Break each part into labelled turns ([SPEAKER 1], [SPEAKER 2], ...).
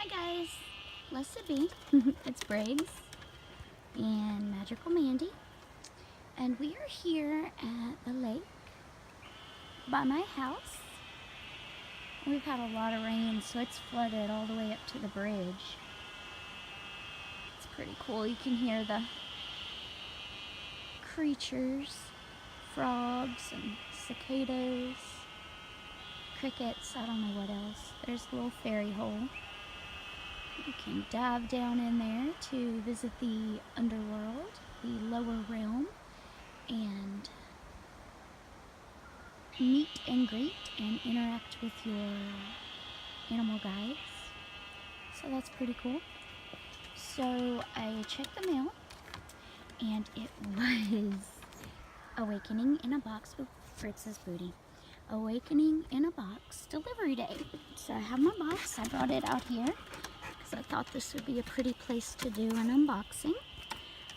[SPEAKER 1] Hi guys, Blessed be. It's Briggs and Magical Mandy, and we are here at the lake by my house. We've had a lot of rain, so it's flooded all the way up to the bridge. It's pretty cool. You can hear the creatures, frogs and cicadas, crickets, I don't know what else. There's a little fairy hole. You can dive down in there to visit the underworld, the lower realm, and meet and greet and interact with your animal guides. So that's pretty cool. So I checked the mail, and it was Awakening in a Box with Fritz's Booty. Awakening in a Box delivery day. So I have my box. I brought it out here because I thought this would be a pretty place to do an unboxing.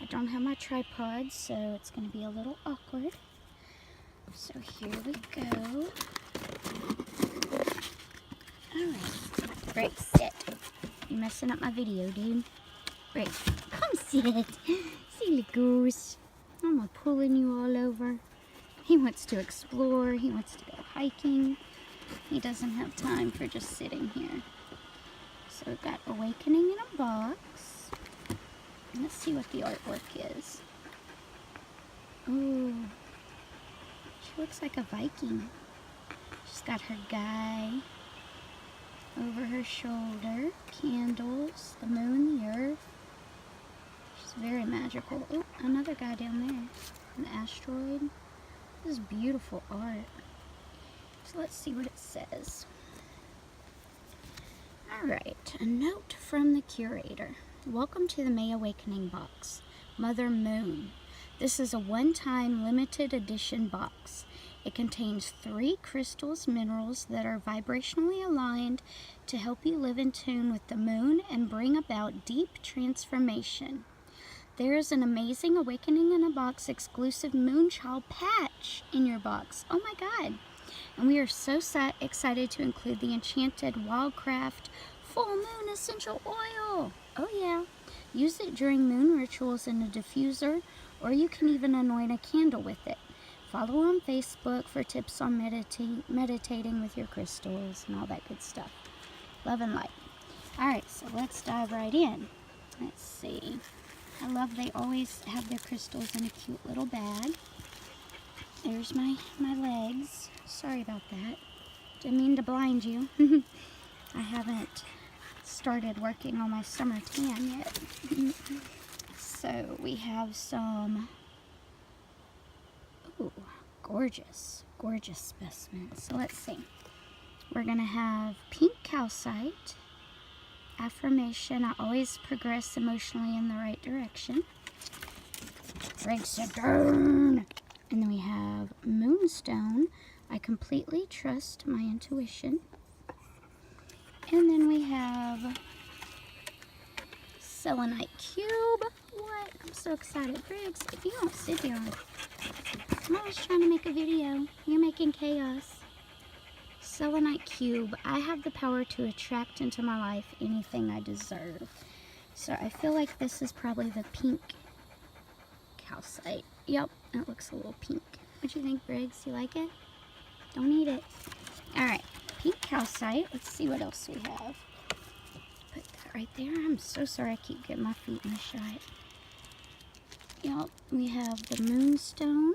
[SPEAKER 1] I don't have my tripod, so it's going to be a little awkward. So here we go. Alright. Break, sit. You're messing up my video, dude. Break. Come sit. Silly goose. I'm pulling you all over. He wants to explore. He wants to go hiking. He doesn't have time for just sitting here. So we've got Awakening in a Box. Let's see what the artwork is. Ooh. She looks like a Viking. She's got her guy over her shoulder. Candles, the moon, the earth. She's very magical. Oh, another guy down there. An asteroid. This is beautiful art. So let's see what it says. Alright, a note from the curator. Welcome to the May Awakening box, Mother Moon. This is a one-time limited edition box. It contains 3 crystals, minerals that are vibrationally aligned to help you live in tune with the moon and bring about deep transformation. There is an amazing Awakening in a Box exclusive Moonchild patch in your box. Oh my god. And we are so excited to include the Enchanted Wildcraft Full Moon Essential Oil. Oh yeah. Use it during moon rituals in a diffuser, or you can even anoint a candle with it. Follow on Facebook for tips on meditating with your crystals and all that good stuff. Love and light. Alright, so let's dive right in. Let's see. I love they always have their crystals in a cute little bag. There's my legs. Sorry about that. Didn't mean to blind you. I haven't started working on my summer tan yet. So we have some, ooh, gorgeous specimens. So let's see. We're going to have pink calcite. Affirmation, I always progress emotionally in the right direction. Breaks it down. And then we have moonstone. I completely trust my intuition. And then we have selenite cube. What? I'm so excited. Briggs, if you don't sit down. I'm always trying to make a video. You're making chaos. Selenite cube. I have the power to attract into my life anything I deserve. So I feel like this is probably the pink calcite. Yep, it looks a little pink. What do you think, Briggs? You like it? Don't eat it. Alright, pink calcite. Let's see what else we have. Put that right there. I'm so sorry I keep getting my feet in the shot. Yep, we have the moonstone.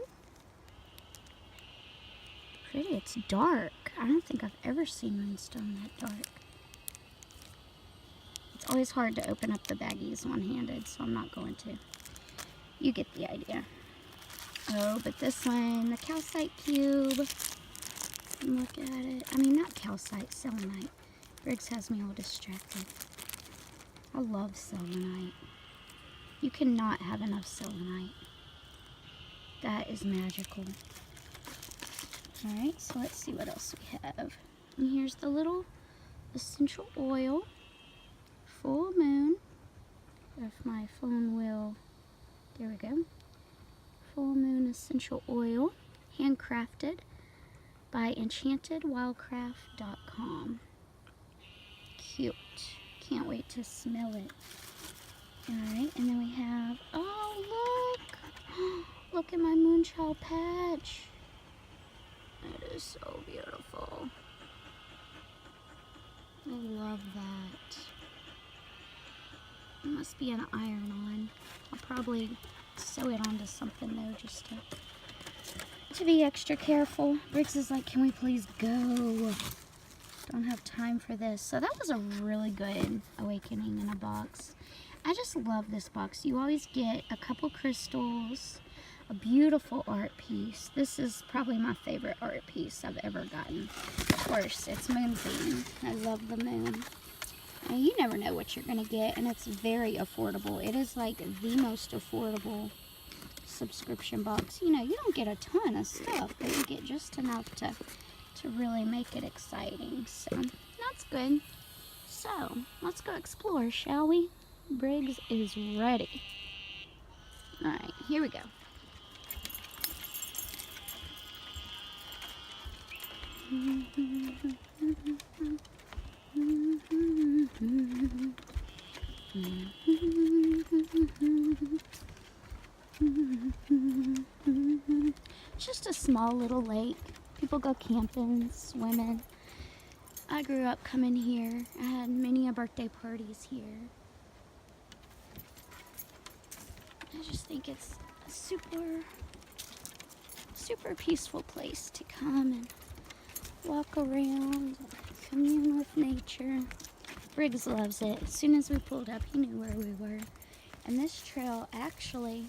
[SPEAKER 1] Pretty, it's dark. I don't think I've ever seen moonstone that dark. It's always hard to open up the baggies one-handed, so I'm not going to. You get the idea. Oh, but this one, the calcite cube. Look at it. I mean, not calcite, selenite. Briggs has me all distracted. I love selenite. You cannot have enough selenite. That is magical. Alright, so let's see what else we have. And here's the little essential oil. Full moon. If my phone will... There we go. Full moon essential oil. Handcrafted by enchantedwildcraft.com. Cute. can't wait to smell it. Alright, and then we have, oh look! Look at my Moonchild patch. It is so beautiful. I love that. It must be an iron-on. I'll probably sew it onto something though, just to be extra careful. Briggs is like, can we please go? Don't have time for this. So that was a really good awakening in a box. I just love this box. You always get a couple crystals, a beautiful art piece. This is probably my favorite art piece I've ever gotten. Of course, it's Moonbeam. I love the moon. And you never know what you're going to get, and it's very affordable. It is like the most affordable subscription box. You know, you don't get a ton of stuff, but you get just enough to really make it exciting. So, that's good. So, let's go explore, shall we? Briggs is ready. Alright, here we go. It's just a small little lake. People go camping, swimming. I grew up coming here. I had many birthday parties here. I just think it's a super peaceful place to come and walk around, commune with nature. Briggs loves it. As soon as we pulled up, he knew where we were. And this trail, actually,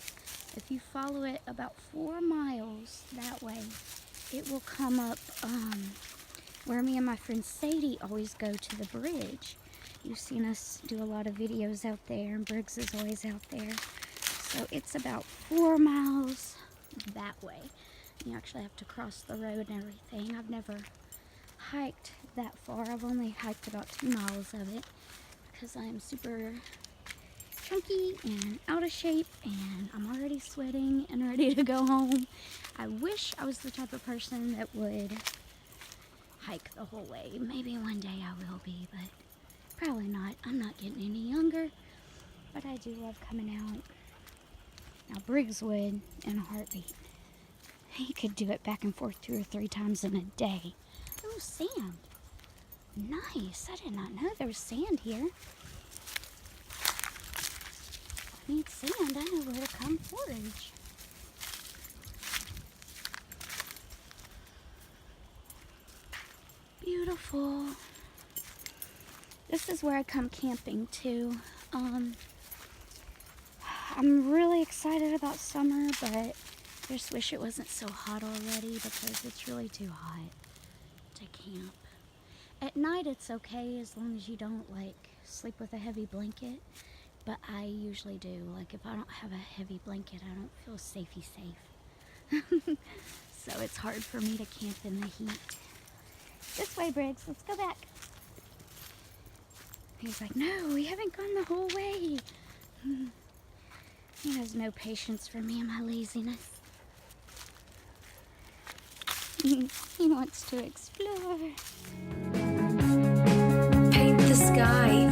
[SPEAKER 1] if you follow it about 4 miles that way, it will come up where me and my friend Sadie always go to the bridge. You've seen us do a lot of videos out there, and Briggs is always out there. So it's about 4 miles that way. You actually have to cross the road and everything. I've never hiked that far. I've only hiked about 2 miles of it because I'm super chunky and out of shape, and I'm already sweating and ready to go home. I wish I was the type of person that would hike the whole way. Maybe one day I will be, but probably not. I'm not getting any younger, but I do love coming out. Now Briggs would in a heartbeat. He could do it back and forth 2 or 3 times in a day. Oh, sand. Nice. I did not know there was sand here. I need sand. I know where to come forage. Beautiful. This is where I come camping too. I'm really excited about summer, but I just wish it wasn't so hot already because it's really too hot to camp. At night it's okay as long as you don't like sleep with a heavy blanket, but I usually do. Like if I don't have a heavy blanket, I don't feel safey safe. So it's hard for me to camp in the heat. This way, Briggs, let's go back. He's like, no, we haven't gone the whole way. He has no patience for me and my laziness. He wants to explore.
[SPEAKER 2] Paint the sky.